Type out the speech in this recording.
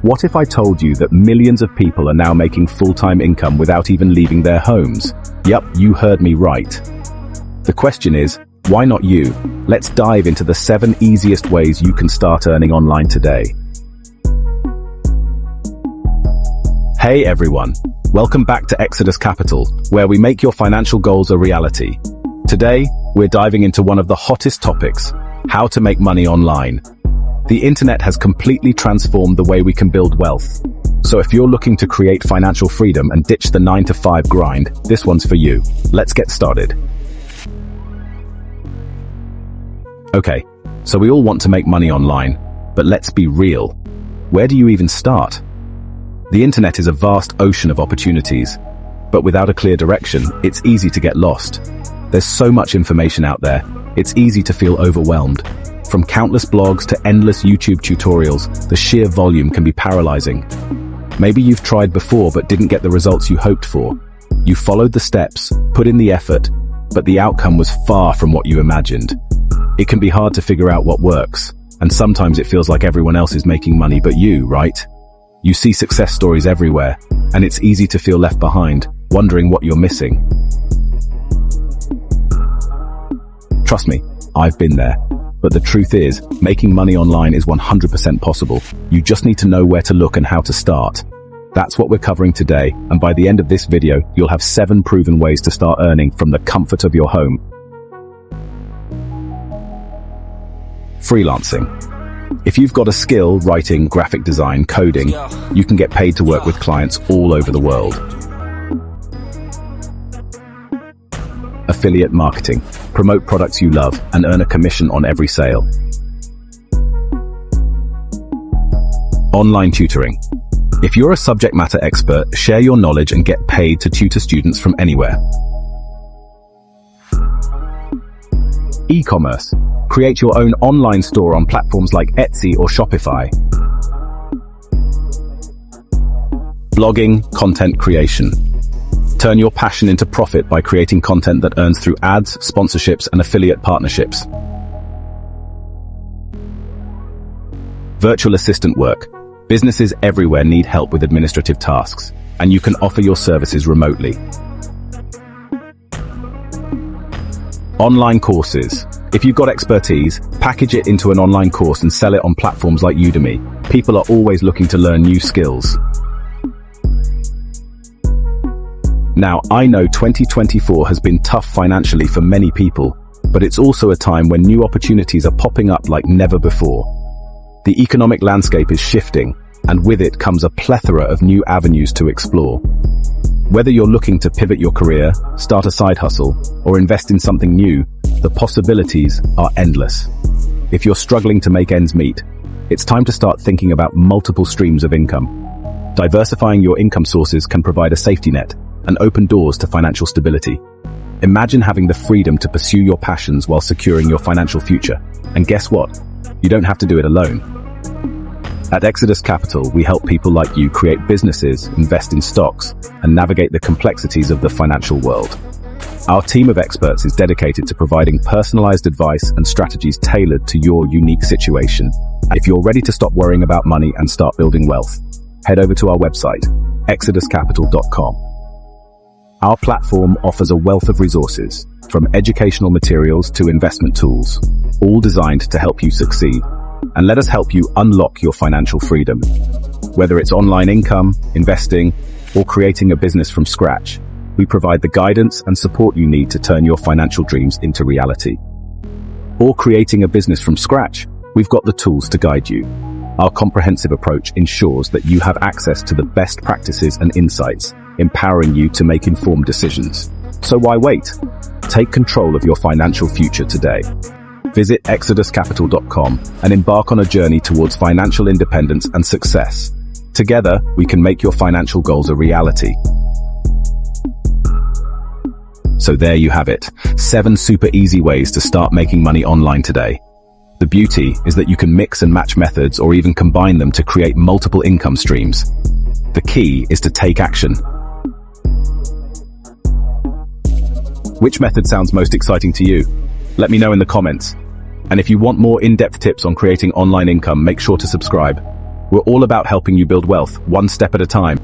What if I told you that millions of people are now making full-time income without even leaving their homes? Yup, you heard me right. The question is, why not you? Let's dive into the 7 easiest ways you can start earning online today. Hey everyone, welcome back to Exodus Capital, where we make your financial goals a reality. Today, we're diving into one of the hottest topics, how to make money online. The internet has completely transformed the way we can build wealth. So if you're looking to create financial freedom and ditch the 9-to-5 grind, this one's for you. Let's get started. Okay, so we all want to make money online, but let's be real. Where do you even start? The internet is a vast ocean of opportunities, but without a clear direction, it's easy to get lost. There's so much information out there, it's easy to feel overwhelmed. From countless blogs to endless YouTube tutorials, the sheer volume can be paralyzing. Maybe you've tried before but didn't get the results you hoped for. You followed the steps, put in the effort, but the outcome was far from what you imagined. It can be hard to figure out what works, and sometimes it feels like everyone else is making money but you, right? You see success stories everywhere, and it's easy to feel left behind, wondering what you're missing. Trust me, I've been there. But the truth is, making money online is 100% possible. You just need to know where to look and how to start. That's what we're covering today, and by the end of this video, you'll have 7 proven ways to start earning from the comfort of your home. Freelancing. If you've got a skill, writing, graphic design, coding, you can get paid to work with clients all over the world. Affiliate marketing. Promote products you love and earn a commission on every sale. Online tutoring. If you're a subject matter expert, share your knowledge and get paid to tutor students from anywhere. E-commerce. Create your own online store on platforms like Etsy or Shopify. Blogging, content creation. Turn your passion into profit by creating content that earns through ads, sponsorships, and affiliate partnerships. Virtual assistant work. Businesses everywhere need help with administrative tasks, and you can offer your services remotely. Online courses. If you've got expertise, package it into an online course and sell it on platforms like Udemy. People are always looking to learn new skills. Now, I know 2024 has been tough financially for many people, but it's also a time when new opportunities are popping up like never before. The economic landscape is shifting, and with it comes a plethora of new avenues to explore. Whether you're looking to pivot your career, start a side hustle, or invest in something new, the possibilities are endless. If you're struggling to make ends meet, it's time to start thinking about multiple streams of income. Diversifying your income sources can provide a safety net and open doors to financial stability. Imagine having the freedom to pursue your passions while securing your financial future. And guess what? You don't have to do it alone. At Exodus Capital, we help people like you create businesses, invest in stocks, and navigate the complexities of the financial world. Our team of experts is dedicated to providing personalized advice and strategies tailored to your unique situation. If you're ready to stop worrying about money and start building wealth, head over to our website, exoduscapital.com. Our platform offers a wealth of resources, from educational materials to investment tools, all designed to help you succeed. And let us help you unlock your financial freedom. Whether it's online income, investing, or creating a business from scratch, we provide the guidance and support you need to turn your financial dreams into reality. Or creating a business from scratch, we've got the tools to guide you. Our comprehensive approach ensures that you have access to the best practices and insights, empowering you to make informed decisions. So why wait? Take control of your financial future today. Visit exoduscapital.com and embark on a journey towards financial independence and success. Together, we can make your financial goals a reality. So there you have it, 7 super easy ways to start making money online today. The beauty is that you can mix and match methods or even combine them to create multiple income streams. The key is to take action. Which method sounds most exciting to you? Let me know in the comments. And if you want more in-depth tips on creating online income, make sure to subscribe. We're all about helping you build wealth, one step at a time.